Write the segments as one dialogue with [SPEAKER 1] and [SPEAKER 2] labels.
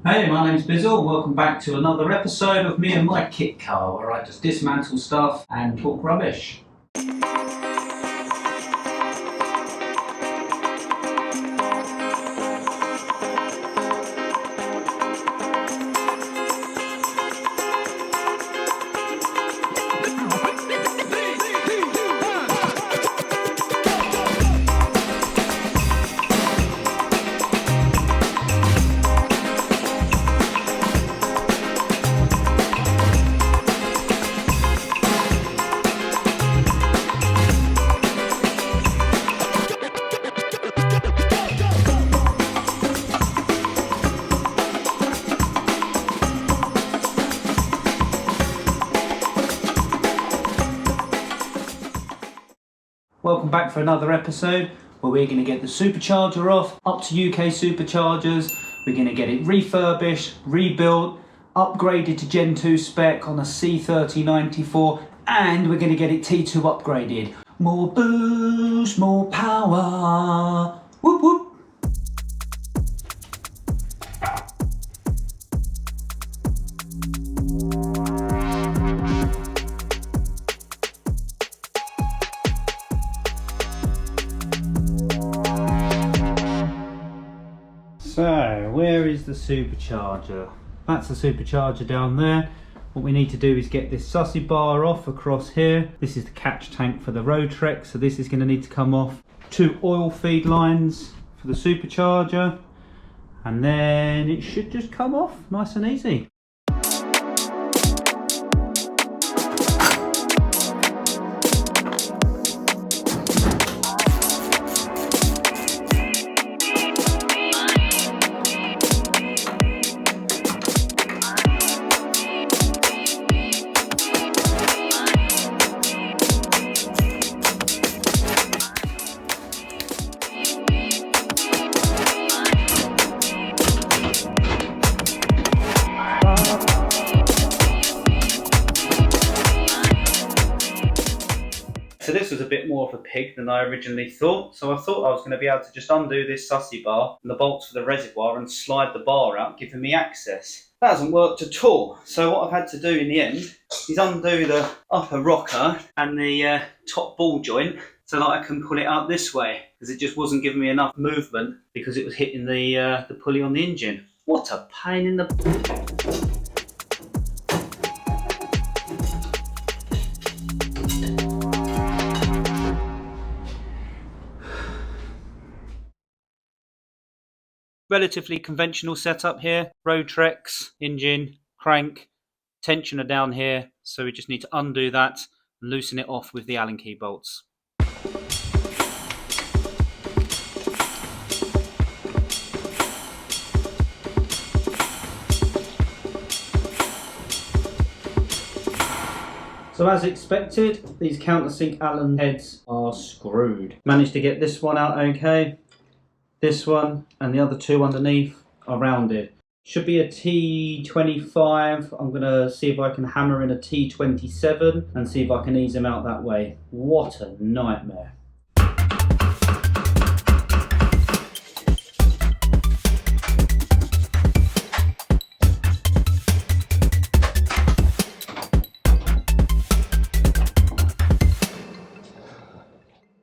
[SPEAKER 1] Hey, my name's Bizzle. Welcome back to another episode of me and my kit car, where I just dismantle stuff and talk rubbish. Welcome back for another episode where we're going to get the supercharger off, up to UK superchargers. We're going to get it refurbished, rebuilt, upgraded to Gen 2 spec on a C3094, and we're going to get it T2 upgraded. More boost, more power. Whoop whoop. So, where is the supercharger? That's the supercharger down there. What we need to do is get this sussy bar off across here. This is the catch tank for the road trek, so this is going to need to come off. 2 oil feed lines for the supercharger, and then it should just come off nice and easy. So this was a bit more of a pig than I originally thought. So I thought I was going to be able to just undo this sussy bar and the bolts for the reservoir and slide the bar out, giving me access. That hasn't worked at all. So what I've had to do in the end is undo the upper rocker and the top ball joint so that I can pull it out this way, because it just wasn't giving me enough movement because it was hitting the pulley on the engine. What a pain in the... Relatively conventional setup here. Road treks, engine, crank, tensioner down here. So we just need to undo that and loosen it off with the Allen key bolts. So as expected, these countersink Allen heads are screwed. Managed to get this one out okay. This one and the other 2 underneath are rounded. Should be a T25. I'm going to see if I can hammer in a T27 and see if I can ease them out that way. What a nightmare.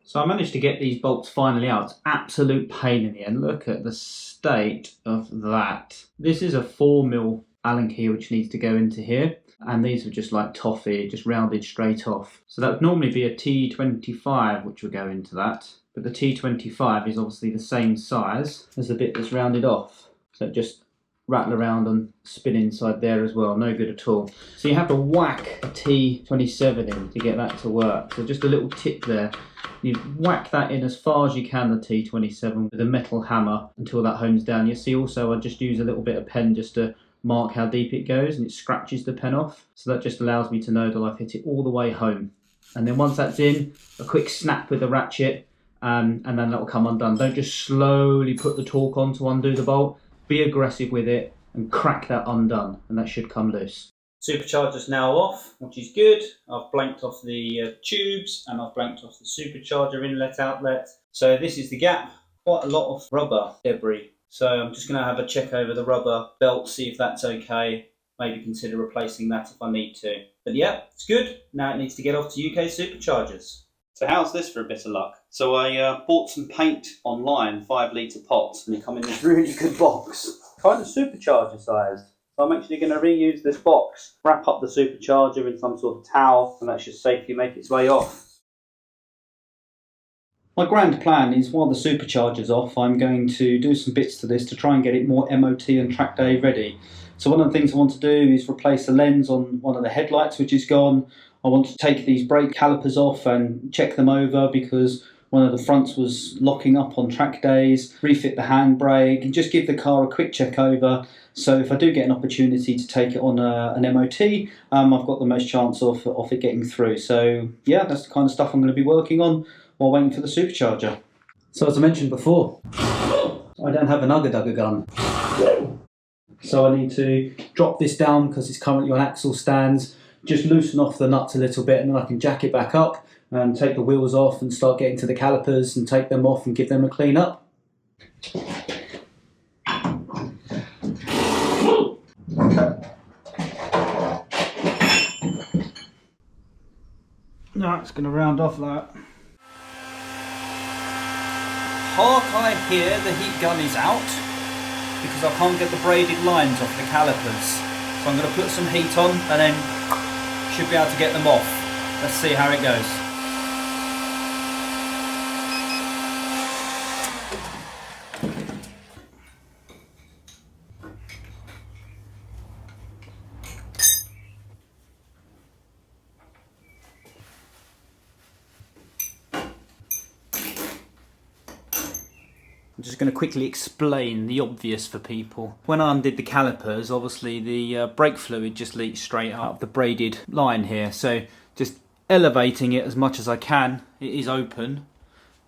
[SPEAKER 1] So I managed to get these bolts finally out. It's absolute pain in the end. Look at the state of that. This is a 4mm Allen key which needs to go into here. And these are just like toffee, just rounded straight off. So that would normally be a T25 which would go into that. But the T25 is obviously the same size as the bit that's rounded off. So it just rattle around and spin inside there as well. No good at all. So you have to whack a T27 in to get that to work. So just a little tip there. You whack that in as far as you can, the T27, with a metal hammer until that hones down. You see also I just use a little bit of pen just to mark how deep it goes, and it scratches the pen off. So that just allows me to know that I've hit it all the way home. And then once that's in, a quick snap with the ratchet and then that'll come undone. Don't just slowly put the torque on to undo the bolt. Be aggressive with it and crack that undone, and that should come loose. Supercharger's now off, which is good. I've blanked off the tubes and I've blanked off the supercharger inlet outlet. So this is the gap. Quite a lot of rubber debris So I'm just going to have a check over the rubber belt, see if that's okay. Maybe consider replacing that if I need to. But yeah, it's good. Now it needs to get off to UK Superchargers. So how's this for a bit of luck? So I bought some paint online, 5 litre pots, and they come in this really good box. Kind of supercharger sized. So I'm actually going to reuse this box, wrap up the supercharger in some sort of towel, and that should safely make its way off. My grand plan is while the supercharger's off, I'm going to do some bits to this to try and get it more MOT and track day ready. So one of the things I want to do is replace the lens on one of the headlights which is gone. I want to take these brake calipers off and check them over because one of the fronts was locking up on track days, refit the handbrake and just give the car a quick check over. So if I do get an opportunity to take it on an MOT, I've got the most chance of it getting through. So yeah, that's the kind of stuff I'm going to be working on while waiting for the supercharger. So as I mentioned before, I don't have an ugga-dugga gun. So I need to drop this down because it's currently on axle stands, just loosen off the nuts a little bit and then I can jack it back up and take the wheels off and start getting to the calipers and take them off and give them a clean up. Now it's going to round off that. Hark, I hear the heat gun is out because I can't get the braided lines off the calipers. So I'm going to put some heat on and then should be able to get them off. Let's see how it goes. I'm just going to quickly explain the obvious for people. When I undid the calipers, obviously the brake fluid just leaked straight out of the braided line here. So just elevating it as much as I can, it is open.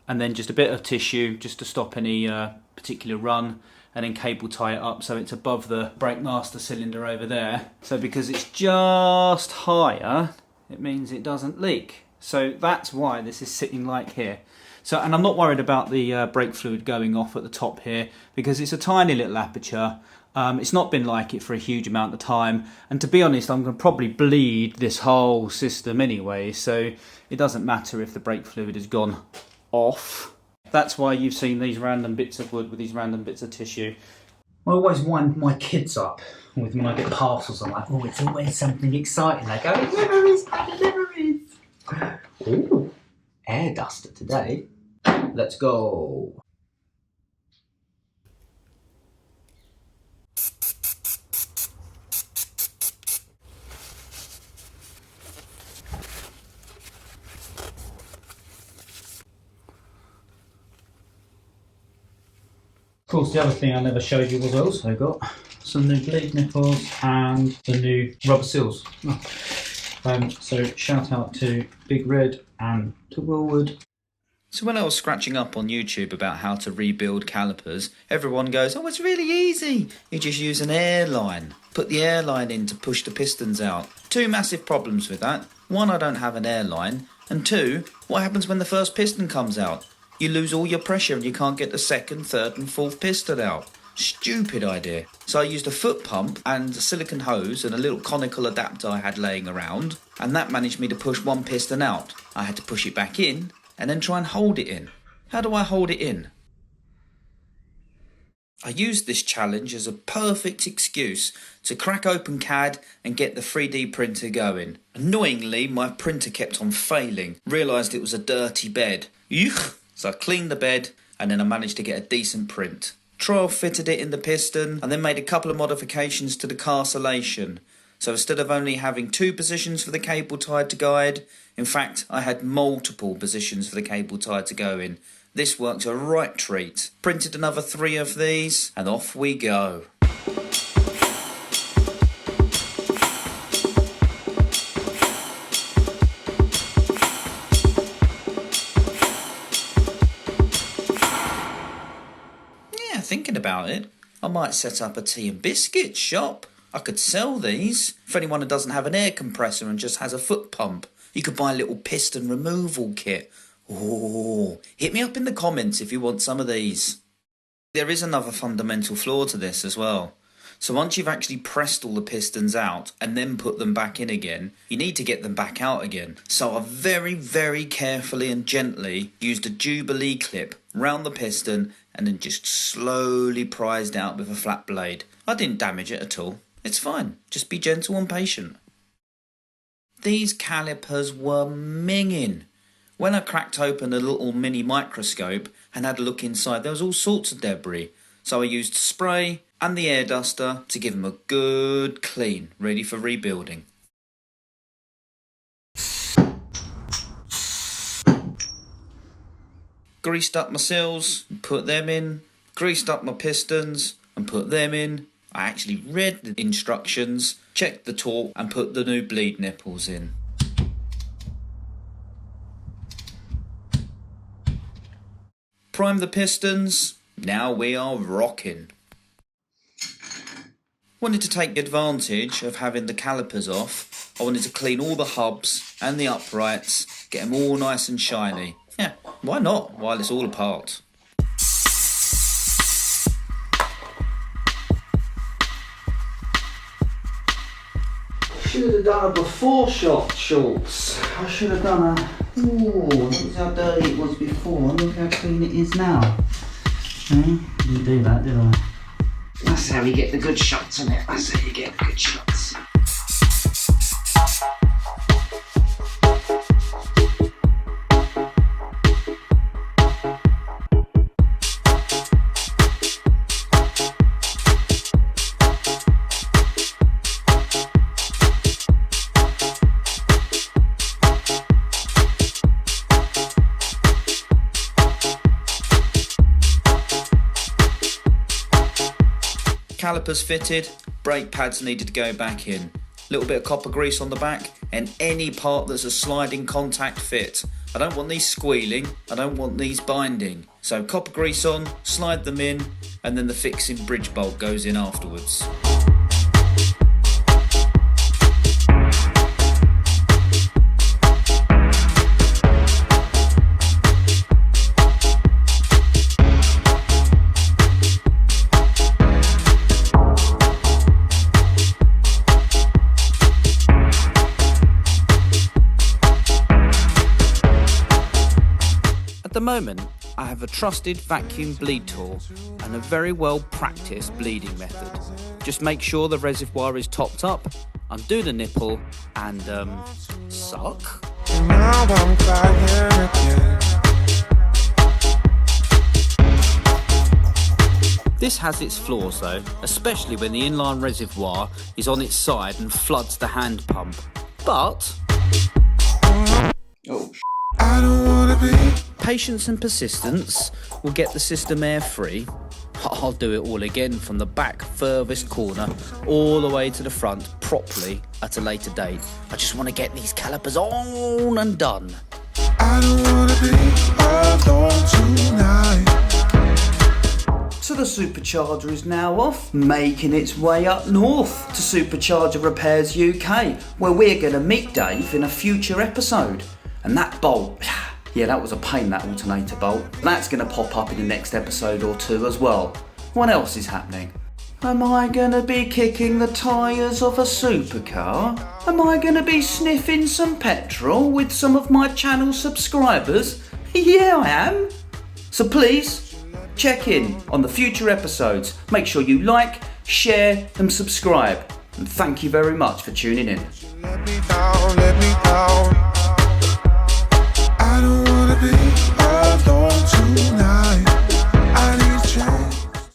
[SPEAKER 1] And then just a bit of tissue just to stop any particular run. And then cable tie it up so it's above the brake master cylinder over there. So because it's just higher, it means it doesn't leak. So that's why this is sitting like here. So, and I'm not worried about the brake fluid going off at the top here because it's a tiny little aperture. It's not been like it for a huge amount of time. And to be honest, I'm going to probably bleed this whole system anyway. So it doesn't matter if the brake fluid has gone off. That's why you've seen these random bits of wood with these random bits of tissue. I always wind my kids up with when I get parcels. I'm like, oh, it's always something exciting. They go, it never is, it never is. Ooh, air duster today. Let's go. Of course, the other thing I never showed you was I also got some new bleed nipples and the new rubber seals. So shout out to Big Red and to Willwood. So when I was scratching up on YouTube about how to rebuild calipers, everyone goes, oh, it's really easy. You just use an airline. Put the airline in to push the pistons out. Two massive problems with that. One, I don't have an airline. And two, what happens when the first piston comes out? You lose all your pressure and you can't get the second, third and fourth piston out. Stupid idea. So I used a foot pump and a silicone hose and a little conical adapter I had laying around, and that managed me to push one piston out. I had to push it back in and then try and hold it in. How do I hold it in? I used this challenge as a perfect excuse to crack open CAD and get the 3D printer going. Annoyingly, my printer kept on failing. Realised it was a dirty bed. Yuck! So I cleaned the bed and then I managed to get a decent print. Trial fitted it in the piston and then made a couple of modifications to the carcellation. So instead of only having 2 positions for the cable tied to guide, in fact I had multiple positions for the cable tied to go in. This worked a right treat. Printed another 3 of these and off we go. Thinking about it, I might set up a tea and biscuit shop. I could sell these for anyone who doesn't have an air compressor and just has a foot pump. You could buy a little piston removal kit. Oh, hit me up in the comments if you want some of these.
[SPEAKER 2] There is another fundamental flaw to this as well. So once you've actually pressed all the pistons out and then put them back in again, you need to get them back out again. So I very, very carefully and gently used a Jubilee clip round the piston and then just slowly prised out with a flat blade. I didn't damage it at all. It's fine. Just be gentle and patient. These calipers were minging. When I cracked open a little mini microscope and had a look inside, there was all sorts of debris. So I used spray and the air duster to give them a good clean, ready for rebuilding. Greased up my seals, put them in. Greased up my pistons and put them in. I actually read the instructions, checked the torque and put the new bleed nipples in. Prime the pistons, now we are rocking. Wanted to take advantage of having the calipers off. I wanted to clean all the hubs and the uprights, get them all nice and shiny. Yeah, why not, while it's all apart.
[SPEAKER 1] Should have done a before shot, Schultz. I should have done a... Ooh, look how dirty it was before, look how clean it is now. Didn't do that, did I? That's how you get the good shots in it. That's how you get the good shots.
[SPEAKER 2] Calipers fitted, brake pads needed to go back in. Little bit of copper grease on the back and any part that's a sliding contact fit. I don't want these squealing, I don't want these binding. So copper grease on, slide them in and then the fixing bridge bolt goes in afterwards. At the moment, I have a trusted vacuum bleed tool and a very well practiced bleeding method. Just make sure the reservoir is topped up, undo the nipple and suck. Now I'm crying again. This has its flaws though, especially when the inline reservoir is on its side and floods the hand pump. But I don't wanna be. Patience and persistence will get the system air free. I'll do it all again from the back furthest corner all the way to the front properly at a later date. I just want to get these calipers on and done. I don't wanna be alone tonight.
[SPEAKER 1] So the Supercharger is now off, making its way up north to Supercharger Repairs UK, where we're going to meet Dave in a future episode. And that bolt, yeah, that was a pain, that alternator bolt. That's going to pop up in the next episode or two as well. What else is happening? Am I going to be kicking the tyres of a supercar? Am I going to be sniffing some petrol with some of my channel subscribers? Yeah, I am. So please, check in on the future episodes. Make sure you like, share and subscribe. And thank you very much for tuning in. Let me down, let me down.